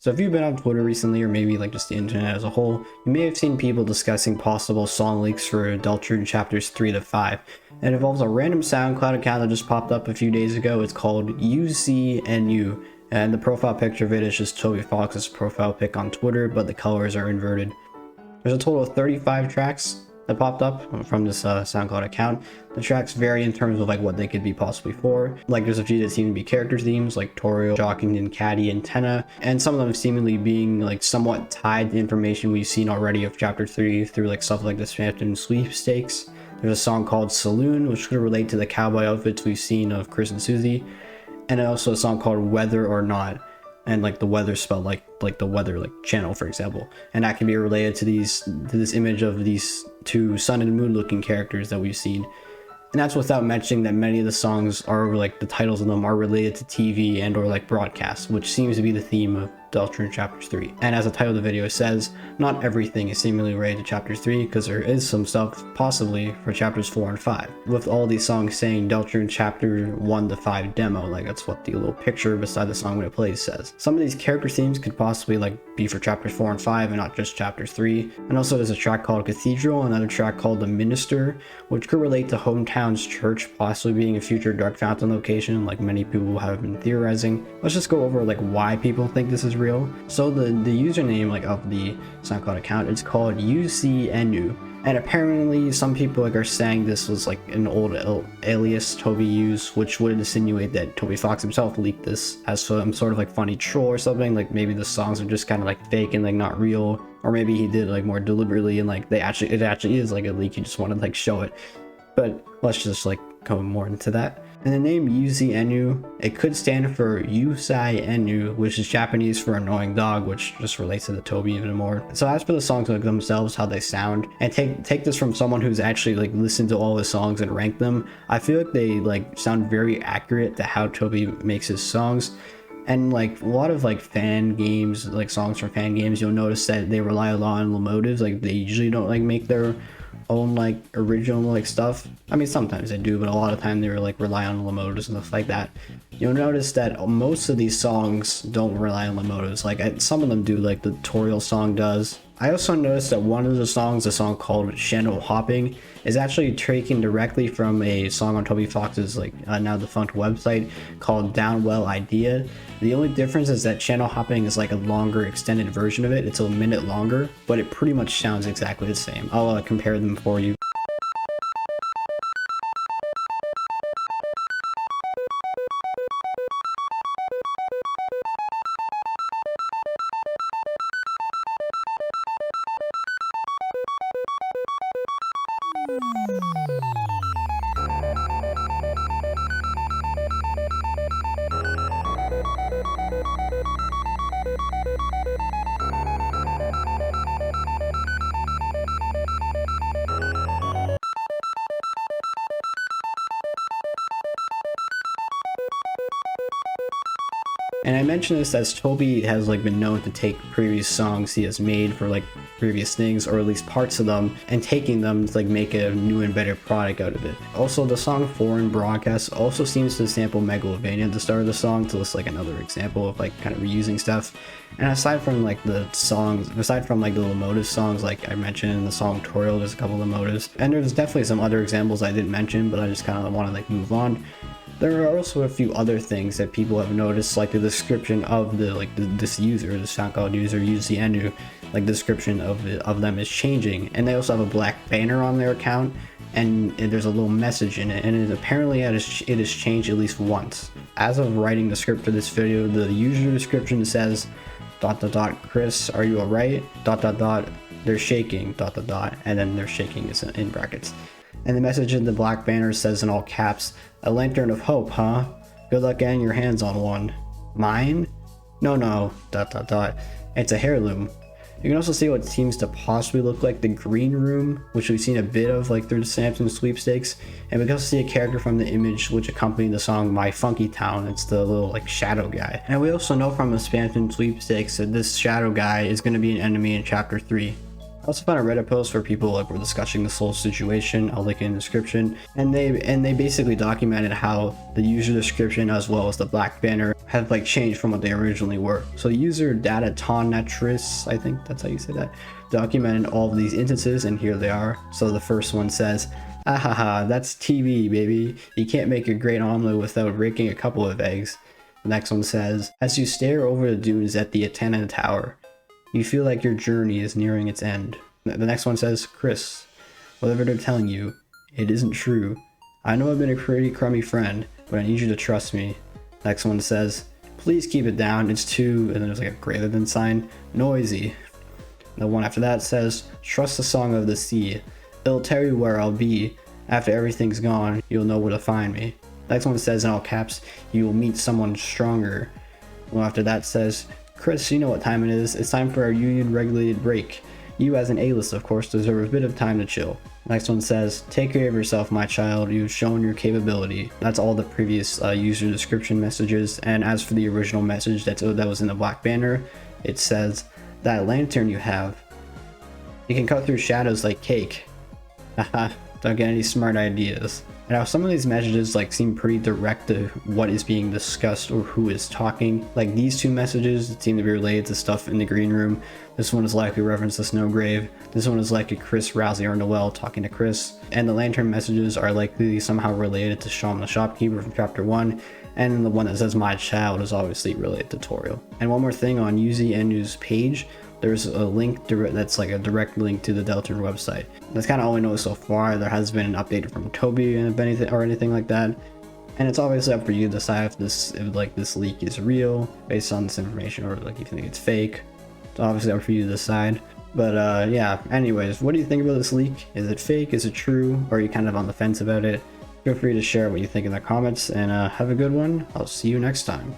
So if you've been on Twitter recently, or maybe like just the internet as a whole, you may have seen people discussing possible song leaks for Deltarune chapters 3 to 5. It involves a random SoundCloud account that just popped up a few days ago. It's called UZ Inu, and the profile picture of it is just Toby Fox's profile pic on Twitter, but the colors are inverted. There's a total of 35 tracks that popped up from this SoundCloud account. The tracks vary in terms of like what they could be possibly for. Like there's a few that seem to be character themes like Toriel, Jockington, Caddy, and Tenna, and some of them seemingly being like somewhat tied to information we've seen already of chapter 3 through like stuff like the Spamton sweepstakes. There's a song called Saloon, which could relate to the cowboy outfits we've seen of Kris and Susie, and also a song called Whether or Not, and like the weather spelled like the weather, like channel for example, and that can be related to this image of these two sun and moon looking characters that we've seen. And that's without mentioning that many of the songs are like the titles of them are related to TV and or like broadcasts, which seems to be the theme of Deltarune chapters 3. And as the title of the video says, not everything is seemingly related to chapters 3, because there is some stuff possibly for chapters 4 and 5. With all these songs saying Deltarune chapter 1 to 5 demo, like that's what the little picture beside the song when it plays says. Some of these character themes could possibly like be for chapters 4 and 5 and not just chapter 3. And also there's a track called Cathedral, another track called The Minister, which could relate to Hometown's church possibly being a future Dark Fountain location like many people have been theorizing. Let's just go over like why people think this is real. So the username like of the SoundCloud account is called UZ Inu, and apparently some people like are saying this was like an old alias Toby used, which would insinuate that Toby Fox himself leaked this as some sort of like funny troll or something, like maybe the songs are just kind of like fake and like not real, or maybe he did like more deliberately and like it actually is like a leak, he just wanted to like show it. But let's just like go more into that. And the name UZ Inu, it could stand for UZ Inu, which is Japanese for annoying dog, which just relates to the Toby even more. So as for the songs like themselves, how they sound, and take this from someone who's actually like listened to all his songs and ranked them, I feel like they like sound very accurate to how Toby makes his songs. And like a lot of like fan games, like songs from fan games, you'll notice that they rely a lot on motives. Like they usually don't like make their own like original like stuff. I mean sometimes they do, but a lot of time they like rely on motives and stuff like that. You'll notice that most of these songs don't rely on motives. Like some of them do, like the Toriel song does. I also noticed that one of the songs, a song called Channel Hopping, is actually taken directly from a song on Toby Fox's like now defunct website called Downwell Idea. The only difference is that Channel Hopping is like a longer extended version of it. It's a minute longer, but it pretty much sounds exactly the same. I'll compare them for you. And I mention this as Toby has like been known to take previous songs he has made for like previous things, or at least parts of them, and taking them to like make a new and better product out of it. Also, the song Foreign Broadcast also seems to sample Megalovania at the start of the song, so it's like another example of like kind of reusing stuff. And aside from like the songs, aside from like the Lomotive songs, like I mentioned in the song Toriel, there's a couple of motives, and there's definitely some other examples I didn't mention, but I just kind of want to like move on. There are also a few other things that people have noticed, like the description of this user, the SoundCloud user UZ Inu, like the description of them is changing, and they also have a black banner on their account, and there's a little message in it, and apparently it has changed at least once. As of writing the script for this video, the user description says ... Kris, are you alright? ... They're shaking ... and then they're shaking is in brackets. And the message in the black banner says in all caps, "A lantern of hope, huh? Good luck getting your hands on one." Mine? No ... It's a heirloom. You can also see what seems to possibly look like the green room, which we've seen a bit of like through the Spamton sweepstakes, and we can also see a character from the image which accompanied the song My Funky Town. It's the little like shadow guy. And we also know from the Spamton sweepstakes that this shadow guy is going to be an enemy in chapter 3. I also found a Reddit post where people like were discussing this whole situation. I'll link it in the description, and they basically documented how the user description as well as the black banner have like changed from what they originally were. So user Datatonatris, I think that's how you say that, documented all of these instances, and here they are. So the first one says, ahaha, that's TV, baby. You can't make a great omelet without breaking a couple of eggs. The next one says, as you stare over the dunes at the Atena Tower, you feel like your journey is nearing its end. The next one says, Kris, whatever they're telling you, it isn't true. I know I've been a pretty crummy friend, but I need you to trust me. Next one says, please keep it down, it's too, and then there's like a greater than sign, noisy. The one after that says, trust the song of the sea. It'll tell you where I'll be. After everything's gone, you'll know where to find me. Next one says in all caps, you will meet someone stronger. The one after that says, Kris, you know what time it is. It's time for our union regulated break. You as an A-list, of course, deserve a bit of time to chill. Next one says, take care of yourself, my child. You've shown your capability. That's all the previous user description messages. And as for the original message that was in the black banner, it says, that lantern you have, you can cut through shadows like cake. Haha, don't get any smart ideas. Now some of these messages like seem pretty direct to what is being discussed or who is talking. Like these two messages seem to be related to stuff in the green room. This one is likely reference to Snowgrave. This one is likely Kris, Rousey, or Noelle talking to Kris. And the lantern messages are likely somehow related to Shawn the Shopkeeper from chapter 1. And the one that says my child is obviously related to Toriel. And one more thing, on UZ Inu's page, there's a link that's like a direct link to the Deltarune website. That's kind of all we know so far. There has been an update from Toby and anything like that. And it's obviously up for you to decide if this leak is real based on this information, or like if you think it's fake. It's obviously up for you to decide. But yeah, anyways, what do you think about this leak? Is it fake? Is it true? Or are you kind of on the fence about it? Feel free to share what you think in the comments, and have a good one. I'll see you next time.